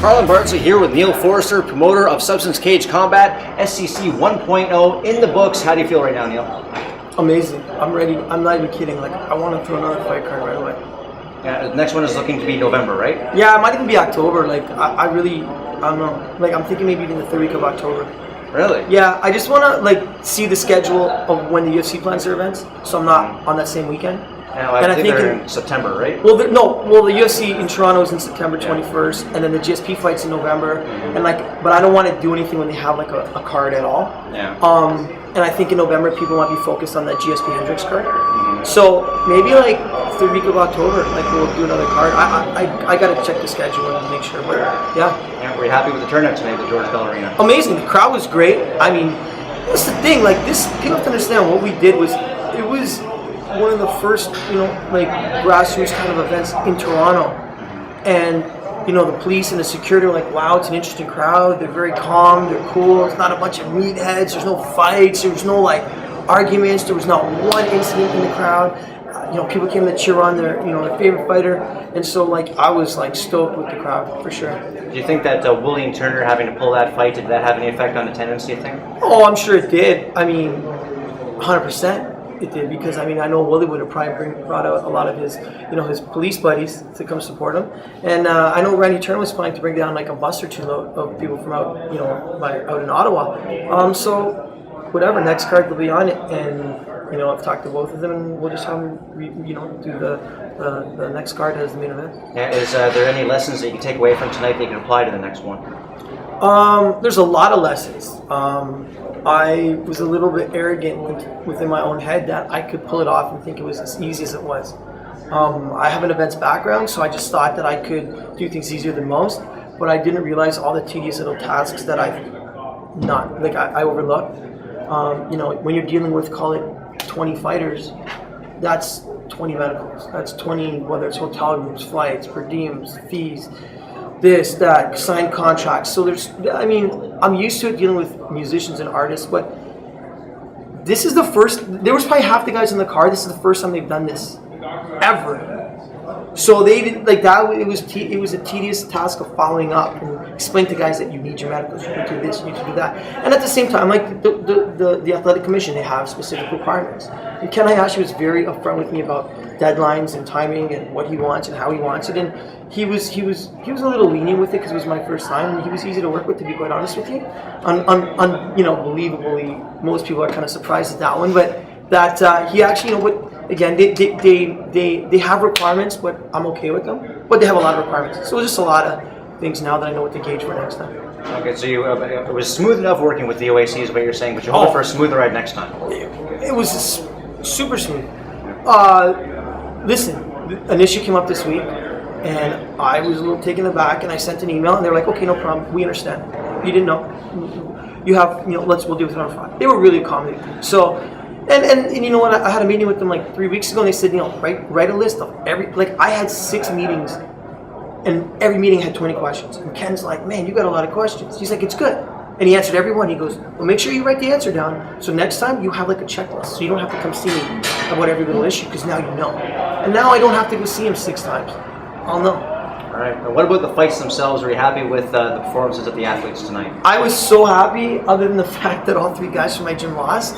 Carlin Bardsley here with Neil Forrester, promoter of Substance Cage Combat, SCC 1.0 in the books. How do you feel right now, Neil? Amazing. I'm ready. I'm not even kidding. Like, I want to throw another fight card right away. The next one is looking to be November, right? Yeah, it might even be October. Like, I don't know. Like, I'm thinking maybe even the third week of October. Really? Yeah, I just want to, like, see the schedule of when the UFC plans their events, so I'm not on that same weekend. Yeah, well, I think they're in September, right? Well, the UFC in Toronto is in September 21st, and then the GSP fight's in November. And like, but I don't want to do anything when they have like a card at all. Yeah. And I think in November people might be focused on that GSP Hendricks card. So maybe like third week of October, like we'll do another card. I gotta check the schedule and make sure. But yeah. We're happy with the turnout tonight at the George Bell Arena. Amazing. The crowd was great. I mean, that's the thing. Like this, people have to understand what we did was one of the first, like grassroots kind of events in Toronto, and the police and the security were like, wow, it's an interesting crowd. They're very calm. They're cool. It's not a bunch of meatheads. There's no fights. There was no like arguments. There was not one incident in the crowd. People came to cheer on their favorite fighter, and so like I was like stoked with the crowd for sure. Do you think that William Turner having to pull that fight, did that have any effect on attendance? Do you think? Oh, I'm sure it did. I mean, 100%. It did, because I mean I know Willie would have probably brought out a lot of his his police buddies to come support him, and I know Randy Turner was planning to bring down like a bus or two load of people from out out in Ottawa. So whatever, next card will be on it, and I've talked to both of them, and we'll just have them do the next card as the main event. Yeah, is there any lessons that you can take away from tonight that you can apply to the next one? There's a lot of lessons. I was a little bit arrogant within my own head that I could pull it off and think it was as easy as it was. I have an events background, so I just thought that I could do things easier than most, but I didn't realize all the tedious little tasks that I overlooked. When you're dealing with, call it 20 fighters, that's 20 medicals. That's 20, whether it's hotel rooms, flights, per diems, fees, this, that, signed contracts. So I'm used to it dealing with musicians and artists, but this is the first, there was probably half the guys in the car, this is the first time they've done this, ever. So they didn't, like that, it was a tedious task of following up and explaining to guys that you need your medicals, you need to do this, you need to do that. And at the same time, like the athletic commission, they have specific requirements. And Ken Hayashi was very upfront with me about deadlines and timing and what he wants and how he wants it. And he was a little lenient with it because it was my first time, and he was easy to work with, to be quite honest with you. Unbelievably, most people are kind of surprised at that one, but that he actually, again, they have requirements, but I'm okay with them. But they have a lot of requirements, so just a lot of things now that I know what to gauge for next time. Okay, so it was smooth enough working with the OAC is what you're saying, but you hope for a smoother ride next time. It was super smooth. Listen, an issue came up this week, and I was a little taken aback, and I sent an email, and they were like, okay, no problem, we understand. You didn't know. You have, we'll deal with it on Friday. They were really accommodating. So, and you know what, I had a meeting with them like 3 weeks ago, and they said, write a list of I had 6 meetings, and every meeting had 20 questions. And Ken's like, man, you got a lot of questions. He's like, it's good. And he answered every one. He goes, well, make sure you write the answer down, so next time you have like a checklist, so you don't have to come see me about every little issue, because now you know. And now I don't have to go see him 6 times. I'll know. All right. And what about the fights themselves? Were you happy with the performances of the athletes tonight? I was so happy, other than the fact that all 3 guys from my gym lost,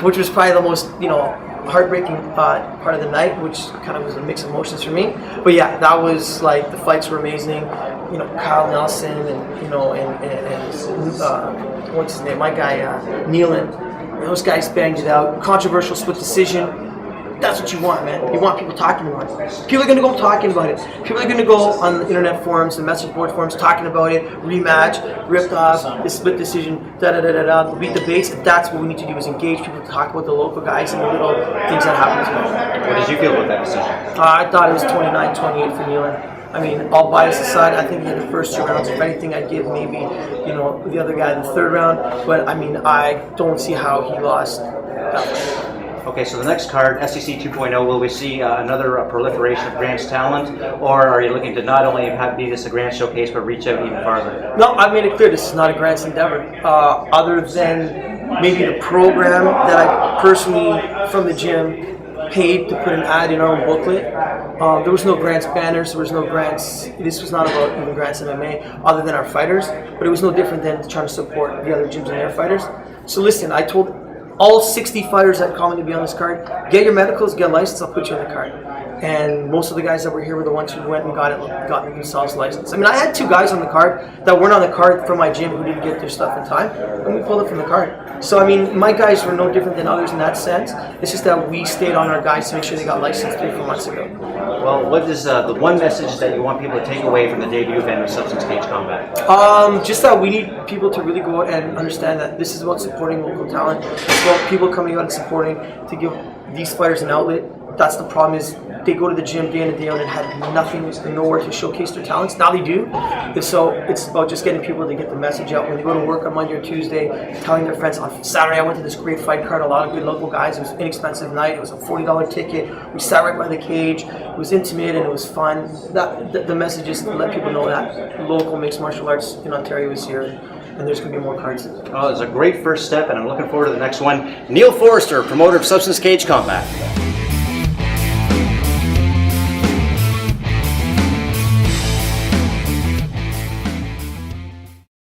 which was probably the most, heartbreaking part of the night, which kind of was a mix of emotions for me. But yeah, that was like, the fights were amazing. Kyle Nelson and what's his name? My guy Nealon. Those guys banged it out. Controversial split decision. That's what you want, man. You want people talking about it. People are going to go talking about it. People are going to go on the internet forums and message board forums talking about it. Rematch, ripped off, this split decision, There'll be debates. That's what we need to do, is engage people to talk about the local guys and the little things that happen to them. What did you feel about that decision? I thought it was 29-28 for Nealon. I mean, all bias aside, I think he had the first 2 rounds. If anything, I'd give maybe, the other guy the 3rd round. But I mean, I don't see how he lost that way. Okay, so the next card, SCC 2.0, will we see another proliferation of Grant's talent, or are you looking to not only be this a Grant showcase, but reach out even farther? No, I've made it clear this is not a Grant's endeavor. Other than maybe the program that I personally, from the gym, paid to put an ad in our own booklet. There was no grants banners, there was no grants. This was not about even grants MMA other than our fighters, but it was no different than trying to support the other gyms and their fighters. So listen, I told all 60 fighters that comment to be on this card, get your medicals, get licensed, I'll put you on the card. And most of the guys that were here were the ones who went and got themselves licensed. I mean, I had 2 guys on the card that weren't on the card from my gym who didn't get their stuff in time, and we pulled it from the card. So, I mean, my guys were no different than others in that sense. It's just that we stayed on our guys to make sure they got licensed 3-4 months ago. Well, what is the one message that you want people to take away from the debut event of Substance Cage Combat? Just that we need people to really go out and understand that this is about supporting local talent. It's about people coming out and supporting to give these fighters an outlet. That's the problem is they go to the gym day in and day out and had nothing, nowhere to showcase their talents. Now they do. And so it's about just getting people to get the message out. When they go to work on Monday or Tuesday, telling their friends, on Saturday I went to this great fight card, a lot of good local guys. It was an inexpensive night. It was a $40 ticket. We sat right by the cage. It was intimate and it was fun. The message is to let people know that local mixed martial arts in Ontario is here. And there's going to be more cards. Well, it's a great first step, and I'm looking forward to the next one. Neil Forrester, promoter of Substance Cage Combat.